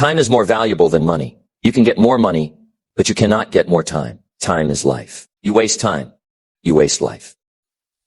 Time is more valuable than money. You can get more money, but you cannot get more time. Time is life. You waste time. You waste life.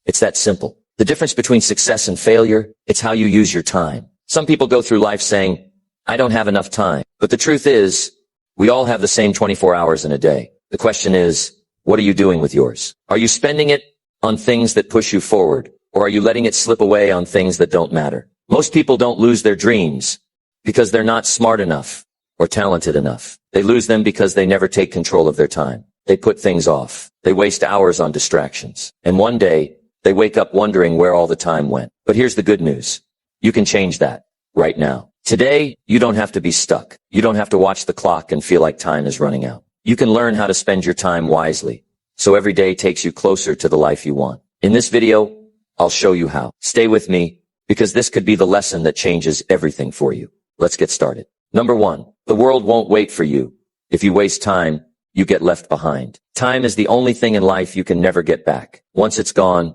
It's that simple. The difference between success and failure, it's how you use your time. Some people go through life saying, I don't have enough time. But the truth is, we all have the same 24 hours in a day. The question is, what are you doing with yours? Are you spending it on things that push you forward, or are you letting it slip away on things that don't matter? Most people don't lose their dreams because they're not smart enough or talented enough. They lose them because they never take control of their time. They put things off. They waste hours on distractions. And one day, they wake up wondering where all the time went. But here's the good news. You can change that right now. Today, you don't have to be stuck. You don't have to watch the clock and feel like time is running out. You can learn how to spend your time wisely, so every day takes you closer to the life you want. In this video, I'll show you how. Stay with me, because this could be the lesson that changes everything for you. Let's get started. Number 1, the world won't wait for you. If you waste time, you get left behind. Time is the only thing in life you can never get back. Once it's gone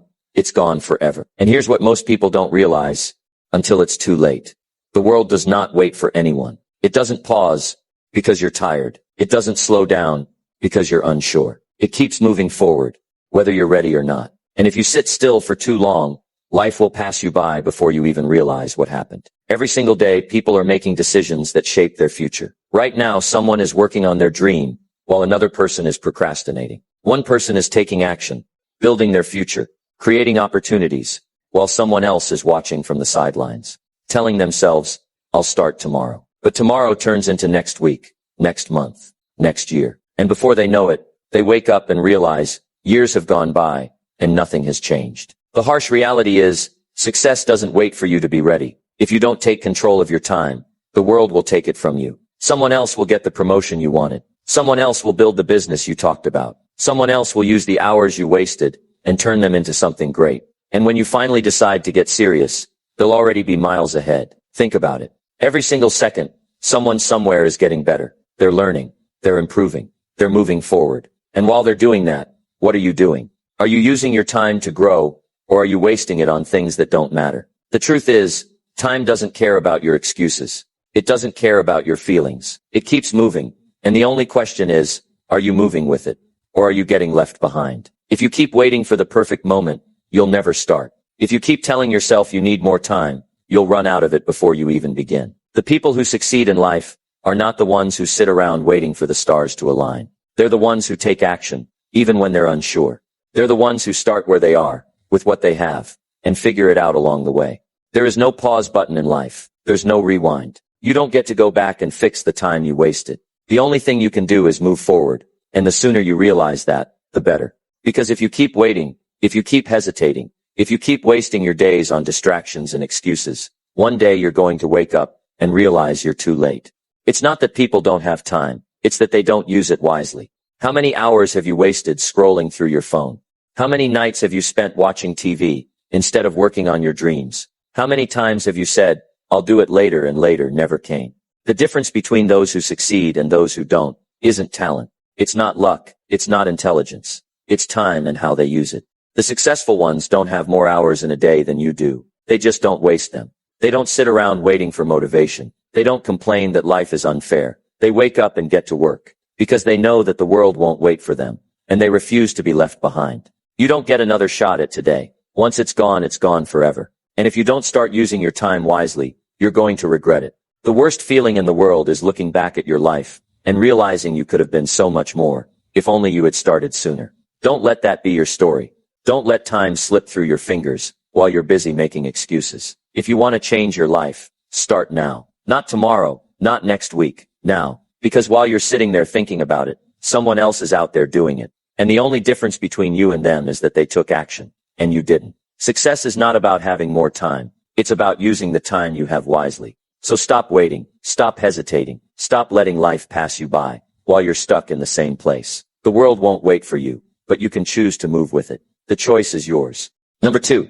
forever. And here's what most people don't realize until it's too late. The world does not wait for anyone. It doesn't pause because you're tired. It doesn't slow down because you're unsure. It keeps moving forward, whether you're ready or not. And if you sit still for too long, life will pass you by before you even realize what happened. Every single day, people are making decisions that shape their future. Right now, someone is working on their dream, while another person is procrastinating. One person is taking action, building their future, creating opportunities, while someone else is watching from the sidelines, telling themselves, I'll start tomorrow. But tomorrow turns into next week, next month, next year. And before they know it, they wake up and realize years have gone by and nothing has changed. The harsh reality is, success doesn't wait for you to be ready. If you don't take control of your time, the world will take it from you. Someone else will get the promotion you wanted. Someone else will build the business you talked about. Someone else will use the hours you wasted and turn them into something great. And when you finally decide to get serious, they'll already be miles ahead. Think about it. Every single second, someone somewhere is getting better. They're learning. They're improving. They're moving forward. And while they're doing that, what are you doing? Are you using your time to grow, or are you wasting it on things that don't matter? The truth is, time doesn't care about your excuses. It doesn't care about your feelings. It keeps moving. And the only question is, are you moving with it? Or are you getting left behind? If you keep waiting for the perfect moment, you'll never start. If you keep telling yourself you need more time, you'll run out of it before you even begin. The people who succeed in life are not the ones who sit around waiting for the stars to align. They're the ones who take action, even when they're unsure. They're the ones who start where they are, with what they have, and figure it out along the way. There is no pause button in life. There's no rewind. You don't get to go back and fix the time you wasted. The only thing you can do is move forward, and the sooner you realize that, the better. Because if you keep waiting, if you keep hesitating, if you keep wasting your days on distractions and excuses, one day you're going to wake up and realize you're too late. It's not that people don't have time. It's that they don't use it wisely. How many hours have you wasted scrolling through your phone? How many nights have you spent watching TV instead of working on your dreams? How many times have you said, I'll do it later, and later never came? The difference between those who succeed and those who don't isn't talent. It's not luck. It's not intelligence. It's time and how they use it. The successful ones don't have more hours in a day than you do. They just don't waste them. They don't sit around waiting for motivation. They don't complain that life is unfair. They wake up and get to work because they know that the world won't wait for them, and they refuse to be left behind. You don't get another shot at today. Once it's gone forever. And if you don't start using your time wisely, you're going to regret it. The worst feeling in the world is looking back at your life and realizing you could have been so much more if only you had started sooner. Don't let that be your story. Don't let time slip through your fingers while you're busy making excuses. If you want to change your life, start now. Not tomorrow, not next week, now. Because while you're sitting there thinking about it, someone else is out there doing it. And the only difference between you and them is that they took action, and you didn't. Success is not about having more time. It's about using the time you have wisely. So stop waiting, stop hesitating, stop letting life pass you by while you're stuck in the same place. The world won't wait for you, but you can choose to move with it. The choice is yours. Number 2.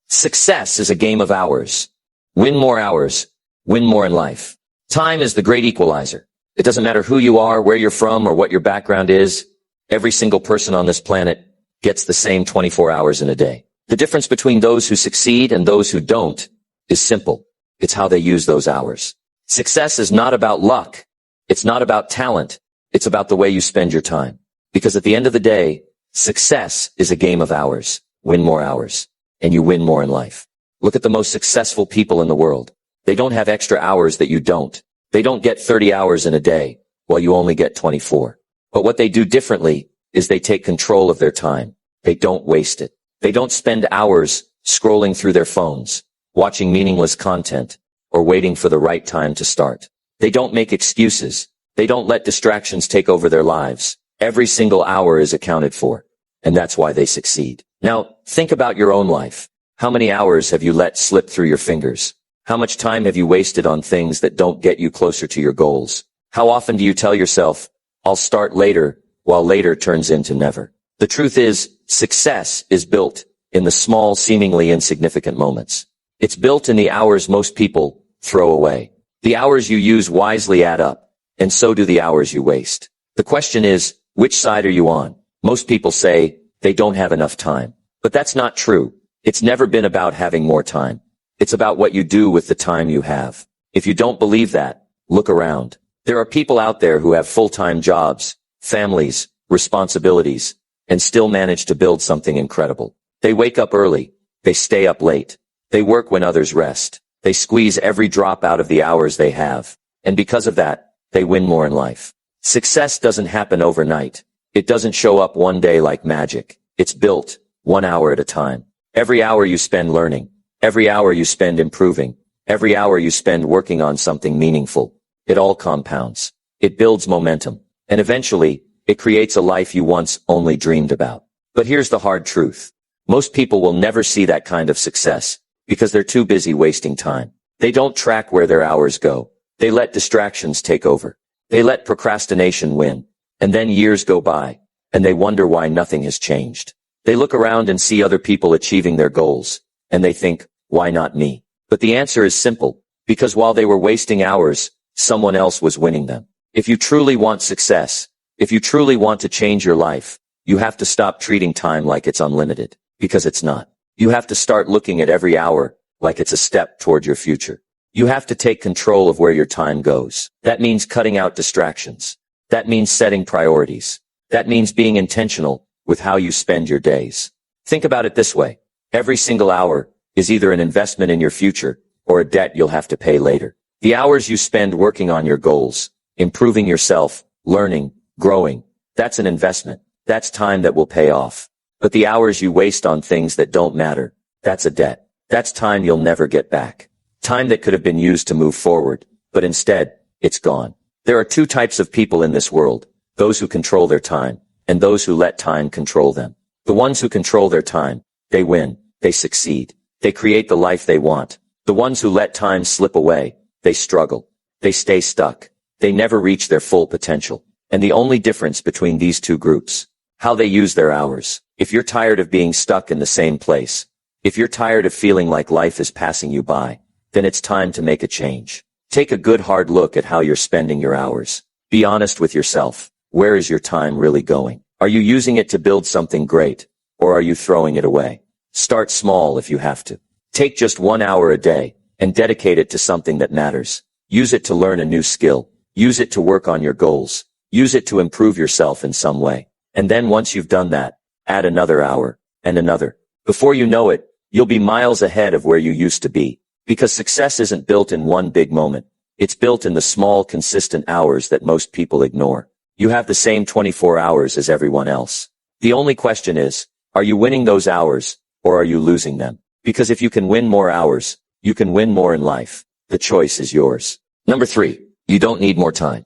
Success is a game of hours. Win more hours. Win more in life. Time is the great equalizer. It doesn't matter who you are, where you're from, or what your background is. Every single person on this planet gets the same 24 hours in a day. The difference between those who succeed and those who don't is simple. It's how they use those hours. Success is not about luck. It's not about talent. It's about the way you spend your time. Because at the end of the day, success is a game of hours. Win more hours, and you win more in life. Look at the most successful people in the world. They don't have extra hours that you don't. They don't get 30 hours in a day, while you only get 24. But what they do differently is they take control of their time. They don't waste it. They don't spend hours scrolling through their phones, watching meaningless content, or waiting for the right time to start. They don't make excuses. They don't let distractions take over their lives. Every single hour is accounted for, and that's why they succeed. Now, think about your own life. How many hours have you let slip through your fingers? How much time have you wasted on things that don't get you closer to your goals? How often do you tell yourself, I'll start later, while later turns into never? The truth is, success is built in the small, seemingly insignificant moments. It's built in the hours most people throw away. The hours you use wisely add up, and so do the hours you waste. The question is, which side are you on? Most people say they don't have enough time. But that's not true. It's never been about having more time. It's about what you do with the time you have. If you don't believe that, look around. There are people out there who have full-time jobs, families, responsibilities, and still manage to build something incredible. They wake up early. They stay up late. They work when others rest. They squeeze every drop out of the hours they have. And because of that, they win more in life. Success doesn't happen overnight. It doesn't show up one day like magic. It's built 1 hour at a time. Every hour you spend learning, every hour you spend improving, every hour you spend working on something meaningful, it all compounds. It builds momentum. And eventually, it creates a life you once only dreamed about. But here's the hard truth. Most people will never see that kind of success because they're too busy wasting time. They don't track where their hours go. They let distractions take over. They let procrastination win. And then years go by, and they wonder why nothing has changed. They look around and see other people achieving their goals, and they think, why not me? But the answer is simple, because while they were wasting hours, someone else was winning them. If you truly want success, if you truly want to change your life, you have to stop treating time like it's unlimited, because it's not. You have to start looking at every hour like it's a step toward your future. You have to take control of where your time goes. That means cutting out distractions. That means setting priorities. That means being intentional with how you spend your days. Think about it this way. Every single hour is either an investment in your future or a debt you'll have to pay later. The hours you spend working on your goals, improving yourself, learning, growing, that's an investment. That's time that will pay off. But the hours you waste on things that don't matter, that's a debt. That's time you'll never get back. Time that could have been used to move forward, but instead, it's gone. There are two types of people in this world, those who control their time, and those who let time control them. The ones who control their time, they win, they succeed, they create the life they want. The ones who let time slip away, they struggle, they stay stuck, they never reach their full potential. And the only difference between these two groups, how they use their hours. If you're tired of being stuck in the same place, if you're tired of feeling like life is passing you by, then it's time to make a change. Take a good hard look at how you're spending your hours. Be honest with yourself. Where is your time really going? Are you using it to build something great, or are you throwing it away? Start small if you have to. Take just 1 hour a day and dedicate it to something that matters. Use it to learn a new skill. Use it to work on your goals. Use it to improve yourself in some way. And then once you've done that, add another hour and another. Before you know it, you'll be miles ahead of where you used to be. Because success isn't built in one big moment. It's built in the small, consistent hours that most people ignore. You have the same 24 hours as everyone else. The only question is, are you winning those hours, or are you losing them? Because if you can win more hours, you can win more in life. The choice is yours. Number 3, you don't need more time.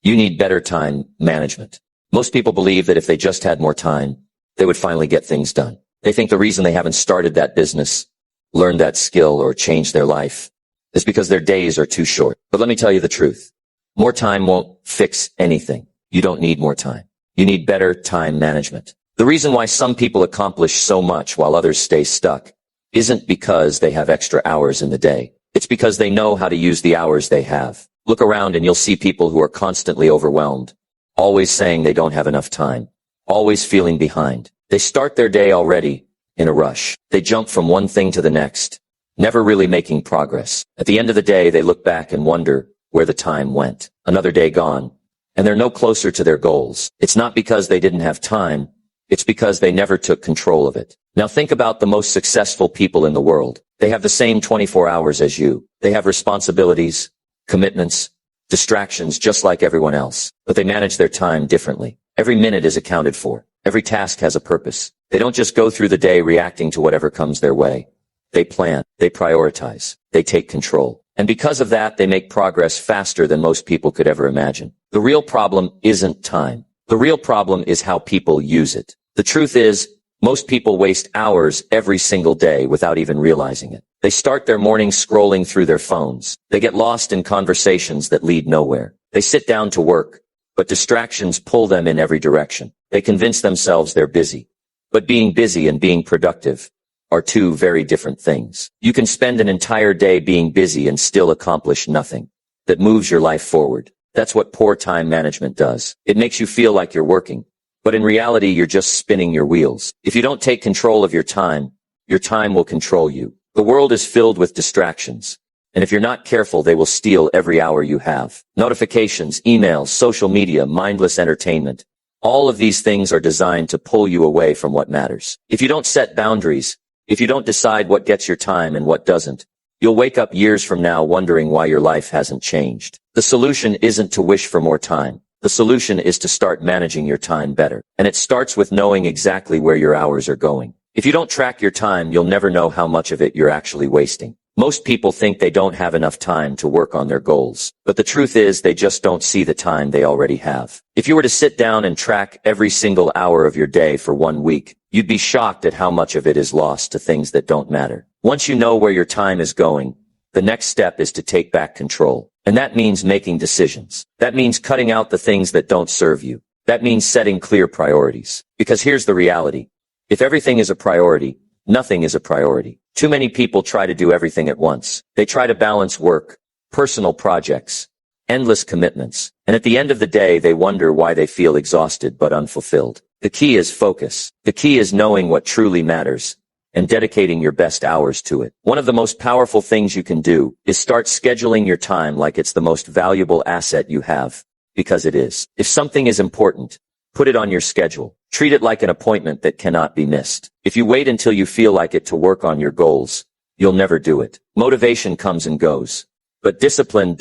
You need better time management. Most people believe that if they just had more time, they would finally get things done. They think the reason they haven't started that business, learned that skill, or changed their life is because their days are too short. But let me tell you the truth. More time won't fix anything. You don't need more time. You need better time management. The reason why some people accomplish so much while others stay stuck isn't because they have extra hours in the day. It's because they know how to use the hours they have. Look around and you'll see people who are constantly overwhelmed, always saying they don't have enough time, always feeling behind. They start their day already in a rush. They jump from one thing to the next, never really making progress. At the end of the day, they look back and wonder where the time went. Another day gone, and they're no closer to their goals. It's not because they didn't have time. It's because they never took control of it. Now think about the most successful people in the world. They have the same 24 hours as you. They have responsibilities, commitments, distractions just like everyone else, but they manage their time differently. Every minute is accounted for. Every task has a purpose. They don't just go through the day reacting to whatever comes their way. They plan, they prioritize, they take control. And because of that, they make progress faster than most people could ever imagine. The real problem isn't time. The real problem is how people use it. The truth is, most people waste hours every single day without even realizing it. They start their morning scrolling through their phones. They get lost in conversations that lead nowhere. They sit down to work, but distractions pull them in every direction. They convince themselves they're busy. But being busy and being productive are two very different things. You can spend an entire day being busy and still accomplish nothing that moves your life forward. That's what poor time management does. It makes you feel like you're working, but in reality, you're just spinning your wheels. If you don't take control of your time will control you. The world is filled with distractions, and if you're not careful, they will steal every hour you have. Notifications, emails, social media, mindless entertainment. All of these things are designed to pull you away from what matters. If you don't set boundaries, if you don't decide what gets your time and what doesn't, you'll wake up years from now wondering why your life hasn't changed. The solution isn't to wish for more time. The solution is to start managing your time better. And it starts with knowing exactly where your hours are going. If you don't track your time, you'll never know how much of it you're actually wasting. Most people think they don't have enough time to work on their goals, but the truth is they just don't see the time they already have. If you were to sit down and track every single hour of your day for 1 week, you'd be shocked at how much of it is lost to things that don't matter. Once you know where your time is going, the next step is to take back control. And that means making decisions. That means cutting out the things that don't serve you. That means setting clear priorities. Because here's the reality. If everything is a priority, nothing is a priority. Too many people try to do everything at once. They try to balance work, personal projects, endless commitments. And at the end of the day, they wonder why they feel exhausted but unfulfilled. The key is focus. The key is knowing what truly matters and dedicating your best hours to it. One of the most powerful things you can do is start scheduling your time like it's the most valuable asset you have, because it is. If something is important, put it on your schedule. Treat it like an appointment that cannot be missed. If you wait until you feel like it to work on your goals, you'll never do it. Motivation comes and goes, but discipline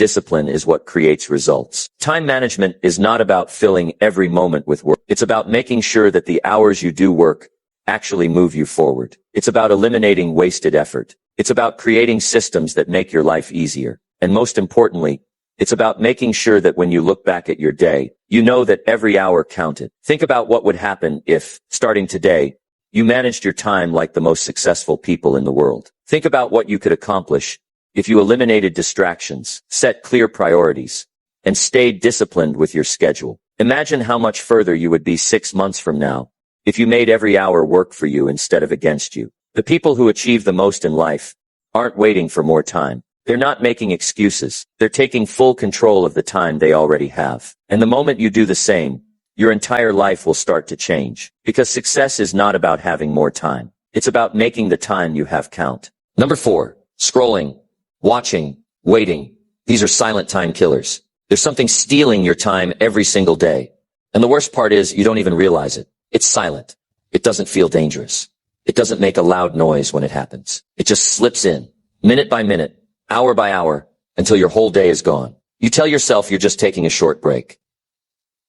is what creates results. Time management is not about filling every moment with work. It's about making sure that the hours you do work actually move you forward. It's about eliminating wasted effort. It's about creating systems that make your life easier. And most importantly, it's about making sure that when you look back at your day, you know that every hour counted. Think about what would happen if, starting today, you managed your time like the most successful people in the world. Think about what you could accomplish if you eliminated distractions, set clear priorities, and stayed disciplined with your schedule. Imagine how much further you would be 6 months from now if you made every hour work for you instead of against you. The people who achieve the most in life aren't waiting for more time. They're not making excuses. They're taking full control of the time they already have. And the moment you do the same, your entire life will start to change. Because success is not about having more time. It's about making the time you have count. Number 4, scrolling, watching, waiting. These are silent time killers. There's something stealing your time every single day. And the worst part is you don't even realize it. It's silent. It doesn't feel dangerous. It doesn't make a loud noise when it happens. It just slips in, minute by minute, hour by hour, until your whole day is gone. You tell yourself you're just taking a short break.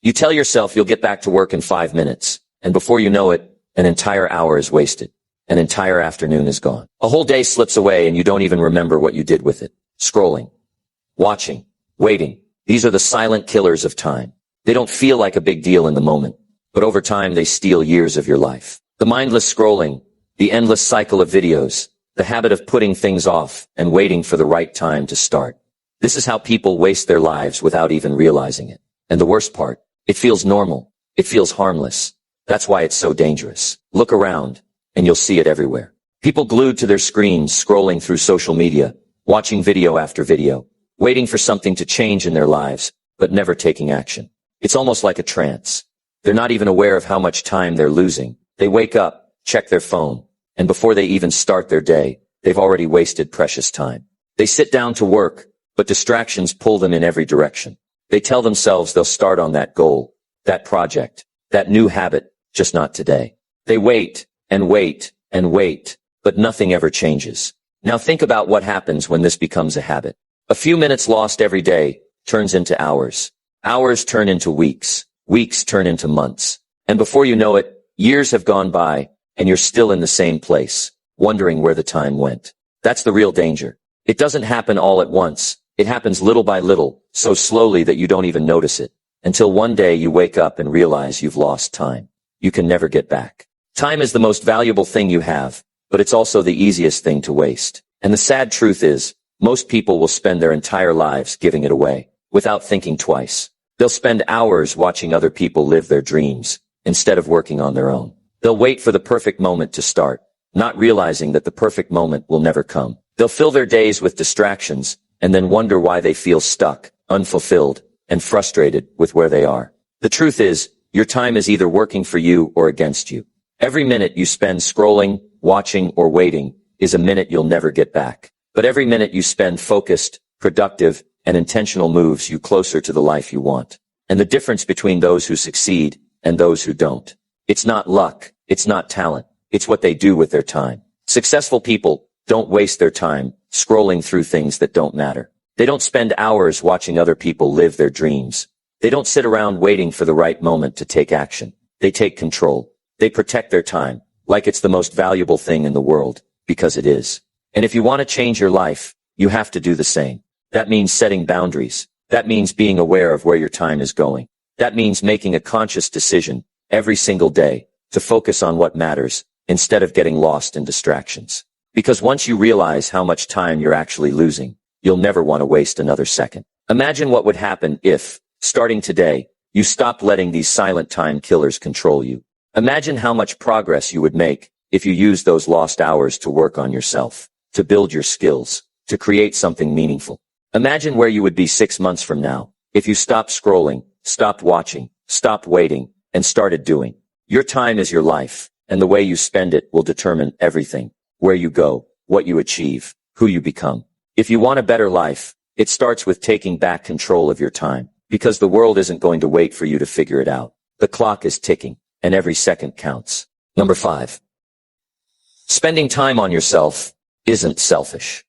You tell yourself you'll get back to work in 5 minutes, and before you know it, an entire hour is wasted. An entire afternoon is gone. A whole day slips away and you don't even remember what you did with it. Scrolling, watching, waiting. These are the silent killers of time. They don't feel like a big deal in the moment, but over time they steal years of your life. The mindless scrolling, the endless cycle of videos, the habit of putting things off and waiting for the right time to start. This is how people waste their lives without even realizing it. And the worst part, it feels normal. It feels harmless. That's why it's so dangerous. Look around, and you'll see it everywhere. People glued to their screens, scrolling through social media, watching video after video, waiting for something to change in their lives, but never taking action. It's almost like a trance. They're not even aware of how much time they're losing. They wake up, check their phone, and before they even start their day, they've already wasted precious time. They sit down to work, but distractions pull them in every direction. They tell themselves they'll start on that goal, that project, that new habit, just not today. They wait and wait and wait, but nothing ever changes. Now think about what happens when this becomes a habit. A few minutes lost every day turns into hours. Hours turn into weeks. Weeks turn into months. And before you know it, years have gone by, and you're still in the same place, wondering where the time went. That's the real danger. It doesn't happen all at once. It happens little by little, so slowly that you don't even notice it, until one day you wake up and realize you've lost time. You can never get back. Time is the most valuable thing you have, but it's also the easiest thing to waste. And the sad truth is, most people will spend their entire lives giving it away, without thinking twice. They'll spend hours watching other people live their dreams, instead of working on their own. They'll wait for the perfect moment to start, not realizing that the perfect moment will never come. They'll fill their days with distractions, and then wonder why they feel stuck, unfulfilled, and frustrated with where they are. The truth is, your time is either working for you or against you. Every minute you spend scrolling, watching, or waiting is a minute you'll never get back. But every minute you spend focused, productive, and intentional moves you closer to the life you want. And the difference between those who succeed and those who don't. It's not luck, it's not talent, it's what they do with their time. Successful people don't waste their time scrolling through things that don't matter. They don't spend hours watching other people live their dreams. They don't sit around waiting for the right moment to take action. They take control. They protect their time, like it's the most valuable thing in the world, because it is. And if you want to change your life, you have to do the same. That means setting boundaries. That means being aware of where your time is going. That means making a conscious decision every single day to focus on what matters instead of getting lost in distractions. Because once you realize how much time you're actually losing, you'll never want to waste another second. Imagine what would happen if, starting today, you stopped letting these silent time killers control you. Imagine how much progress you would make if you used those lost hours to work on yourself, to build your skills, to create something meaningful. Imagine where you would be 6 months from now if you stopped scrolling, stopped watching, stopped waiting, and started doing. Your time is your life, and the way you spend it will determine everything. Where you go, what you achieve, who you become. If you want a better life, it starts with taking back control of your time, because the world isn't going to wait for you to figure it out. The clock is ticking, and every second counts. Number 5. Spending time on yourself isn't selfish.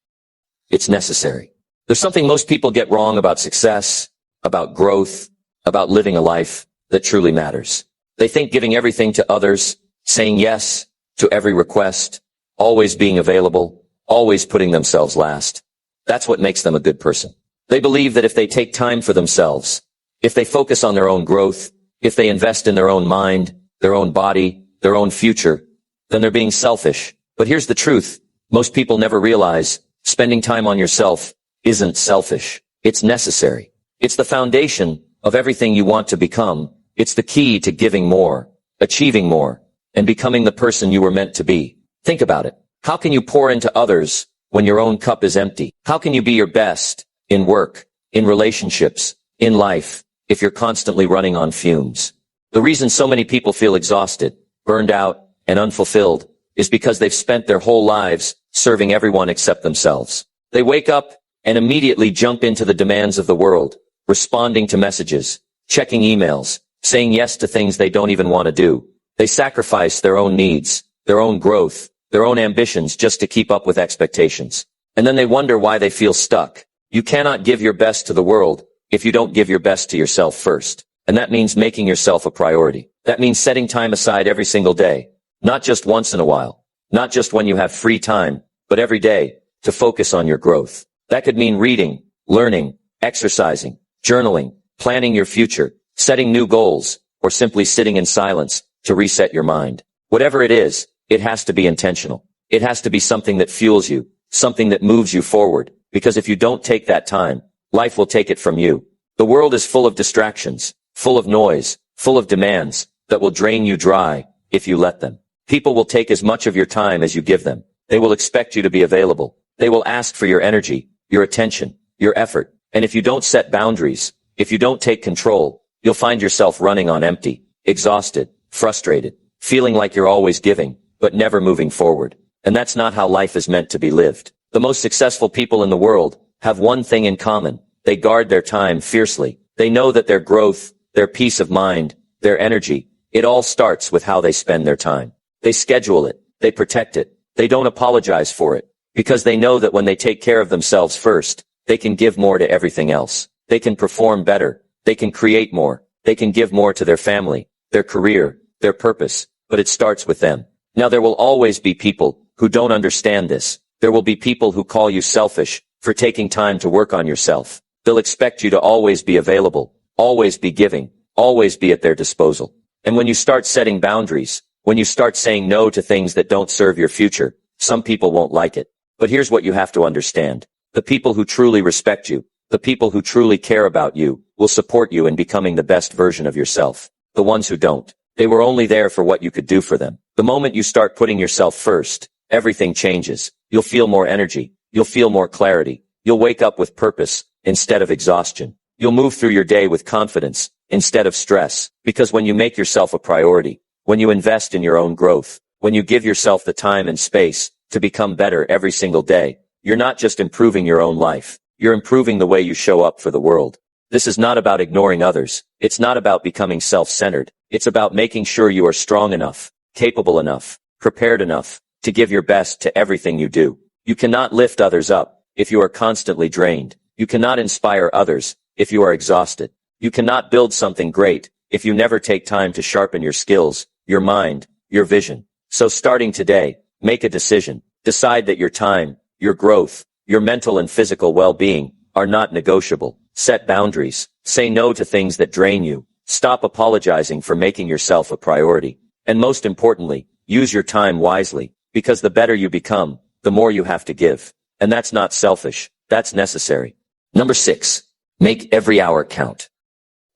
It's necessary. There's something most people get wrong about success, about growth, about living a life that truly matters. They think giving everything to others, saying yes to every request, always being available, always putting themselves last, that's what makes them a good person. They believe that if they take time for themselves, if they focus on their own growth, if they invest in their own mind, their own body, their own future, then they're being selfish. But here's the truth. Most people never realize spending time on yourself isn't selfish. It's necessary. It's the foundation of everything you want to become. It's the key to giving more, achieving more, and becoming the person you were meant to be. Think about it. How can you pour into others when your own cup is empty? How can you be your best in work, in relationships, in life, if you're constantly running on fumes? The reason so many people feel exhausted, burned out, and unfulfilled is because they've spent their whole lives serving everyone except themselves. They wake up and immediately jump into the demands of the world, responding to messages, checking emails, saying yes to things they don't even want to do. They sacrifice their own needs, their own growth, their own ambitions just to keep up with expectations. And then they wonder why they feel stuck. You cannot give your best to the world if you don't give your best to yourself first. And that means making yourself a priority. That means setting time aside every single day, not just once in a while, not just when you have free time, but every day to focus on your growth. That could mean reading, learning, exercising, journaling, planning your future, setting new goals, or simply sitting in silence to reset your mind. Whatever it is, it has to be intentional. It has to be something that fuels you, something that moves you forward, because if you don't take that time, life will take it from you. The world is full of distractions, full of noise, full of demands that will drain you dry if you let them. People will take as much of your time as you give them. They will expect you to be available. They will ask for your energy, your attention, your effort. And if you don't set boundaries, if you don't take control, you'll find yourself running on empty, exhausted, frustrated, feeling like you're always giving, but never moving forward. And that's not how life is meant to be lived. The most successful people in the world have one thing in common. They guard their time fiercely. They know that their growth, their peace of mind, their energy, it all starts with how they spend their time. They schedule it. They protect it. They don't apologize for it, because they know that when they take care of themselves first, they can give more to everything else. They can perform better. They can create more. They can give more to their family, their career, their purpose, but it starts with them. Now there will always be people who don't understand this. There will be people who call you selfish for taking time to work on yourself. They'll expect you to always be available, always be giving, always be at their disposal. And when you start setting boundaries, when you start saying no to things that don't serve your future, some people won't like it. But here's what you have to understand. The people who truly respect you, the people who truly care about you, will support you in becoming the best version of yourself. The ones who don't, they were only there for what you could do for them. The moment you start putting yourself first, everything changes. You'll feel more energy. You'll feel more clarity. You'll wake up with purpose instead of exhaustion. You'll move through your day with confidence instead of stress. Because when you make yourself a priority, when you invest in your own growth, when you give yourself the time and space to become better every single day, you're not just improving your own life. You're improving the way you show up for the world. This is not about ignoring others. It's not about becoming self-centered. It's about making sure you are strong enough, capable enough, prepared enough to give your best to everything you do. You cannot lift others up if you are constantly drained. You cannot inspire others if you are exhausted. You cannot build something great if you never take time to sharpen your skills, your mind, your vision. So starting today, make a decision. Decide that your time, your growth, your mental and physical well-being are not negotiable. Set boundaries. Say no to things that drain you. Stop apologizing for making yourself a priority. And most importantly, use your time wisely, because the better you become, the more you have to give. And that's not selfish. That's necessary. Number 6. Make every hour count,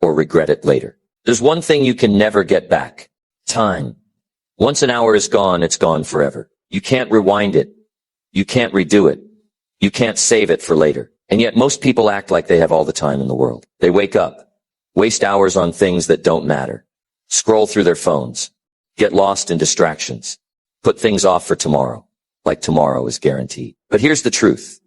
or regret it later. There's one thing you can never get back. Time. Once an hour is gone, it's gone forever. You can't rewind it. You can't redo it. You can't save it for later. And yet most people act like they have all the time in the world. They wake up, waste hours on things that don't matter, scroll through their phones, get lost in distractions, put things off for tomorrow, like tomorrow is guaranteed. But here's the truth.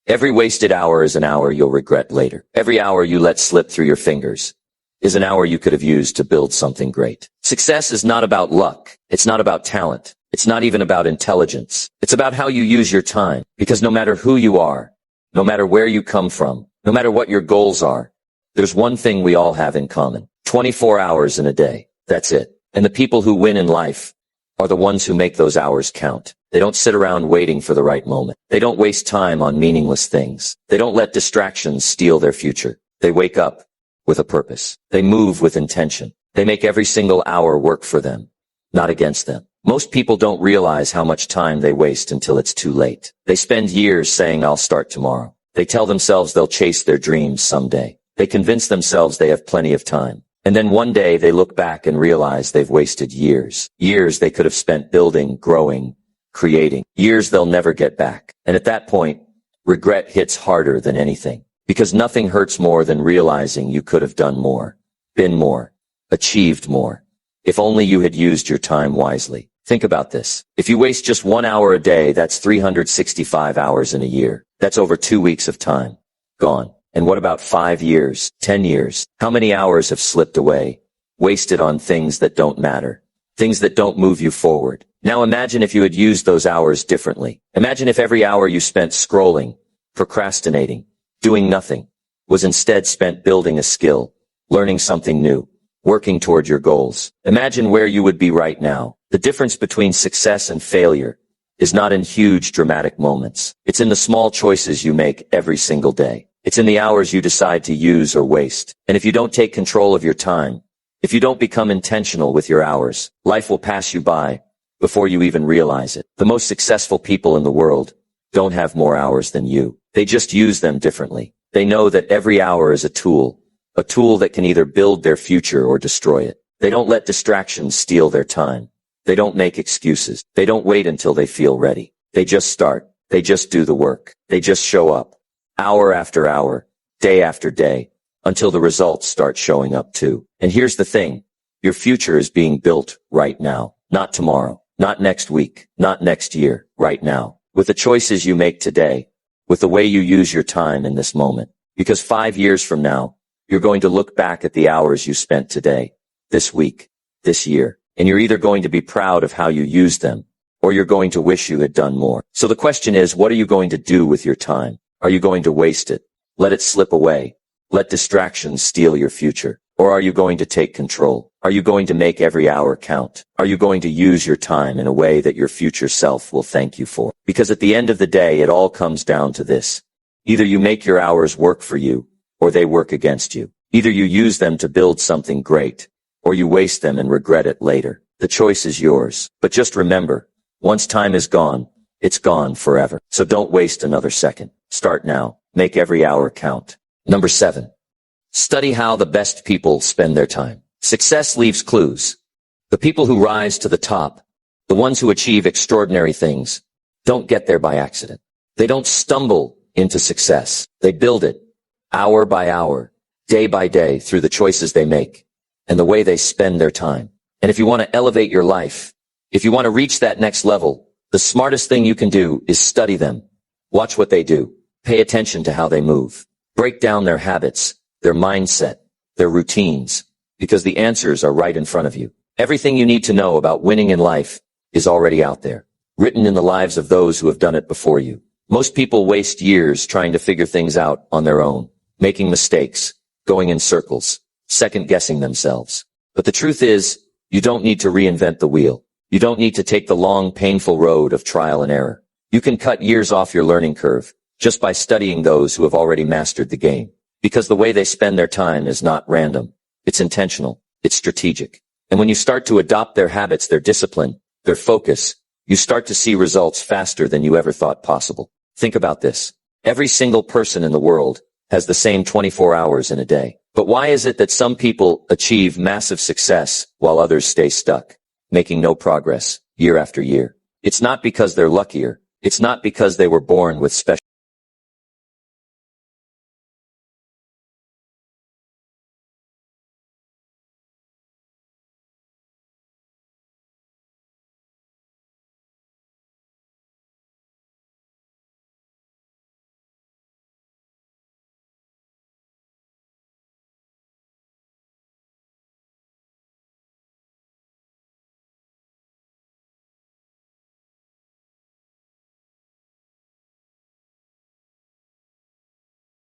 Every wasted hour is an hour you'll regret later. Every hour you let slip through your fingers is an hour you could have used to build something great. Success is not about luck. It's not about talent. It's not even about intelligence. It's about how you use your time. Because no matter who you are, no matter where you come from, no matter what your goals are, there's one thing we all have in common. 24 hours in a day. That's it. And the people who win in life are the ones who make those hours count. They don't sit around waiting for the right moment. They don't waste time on meaningless things. They don't let distractions steal their future. They wake up with a purpose. They move with intention. They make every single hour work for them, not against them. Most people don't realize how much time they waste until it's too late. They spend years saying, I'll start tomorrow. They tell themselves they'll chase their dreams someday. They convince themselves they have plenty of time. And then one day they look back and realize they've wasted years. Years they could have spent building, growing, creating. Years they'll never get back. And at that point, regret hits harder than anything. Because nothing hurts more than realizing you could have done more, been more, achieved more. If only you had used your time wisely. Think about this. If you waste just 1 hour a day, that's 365 hours in a year. That's over 2 weeks of time. Gone. And what about 5 years, 10 years? How many hours have slipped away, wasted on things that don't matter, things that don't move you forward? Now imagine if you had used those hours differently. Imagine if every hour you spent scrolling, procrastinating, doing nothing, was instead spent building a skill, learning something new, working toward your goals. Imagine where you would be right now. The difference between success and failure is not in huge dramatic moments. It's in the small choices you make every single day. It's in the hours you decide to use or waste. And if you don't take control of your time, if you don't become intentional with your hours, life will pass you by before you even realize it. The most successful people in the world don't have more hours than you. They just use them differently. They know that every hour is a tool that can either build their future or destroy it. They don't let distractions steal their time. They don't make excuses. They don't wait until they feel ready. They just start. They just do the work. They just show up. Hour after hour, day after day, until the results start showing up too. And here's the thing. Your future is being built right now, not tomorrow. Not next week, not next year, right now. With the choices you make today, with the way you use your time in this moment. Because 5 years from now, you're going to look back at the hours you spent today, this week, this year, and you're either going to be proud of how you used them, or you're going to wish you had done more. So the question is, what are you going to do with your time? Are you going to waste it? Let it slip away? Let distractions steal your future? Or are you going to take control? Are you going to make every hour count? Are you going to use your time in a way that your future self will thank you for? Because at the end of the day, it all comes down to this. Either you make your hours work for you, or they work against you. Either you use them to build something great, or you waste them and regret it later. The choice is yours. But just remember, once time is gone, it's gone forever. So don't waste another second. Start now. Make every hour count. Number 7. Study how the best people spend their time. Success leaves clues. The people who rise to the top, the ones who achieve extraordinary things, don't get there by accident. They don't stumble into success. They build it, hour by hour, day by day, through the choices they make and the way they spend their time. And if you want to elevate your life, if you want to reach that next level, the smartest thing you can do is study them. Watch what they do. Pay attention to how they move. Break down their habits, their mindset, their routines, because the answers are right in front of you. Everything you need to know about winning in life is already out there, written in the lives of those who have done it before you. Most people waste years trying to figure things out on their own, making mistakes, going in circles, second-guessing themselves. But the truth is, you don't need to reinvent the wheel. You don't need to take the long, painful road of trial and error. You can cut years off your learning curve just by studying those who have already mastered the game. Because the way they spend their time is not random. It's intentional. It's strategic. And when you start to adopt their habits, their discipline, their focus, you start to see results faster than you ever thought possible. Think about this. Every single person in the world has the same 24 hours in a day. But why is it that some people achieve massive success while others stay stuck, making no progress year after year? It's not because they're luckier. It's not because they were born with special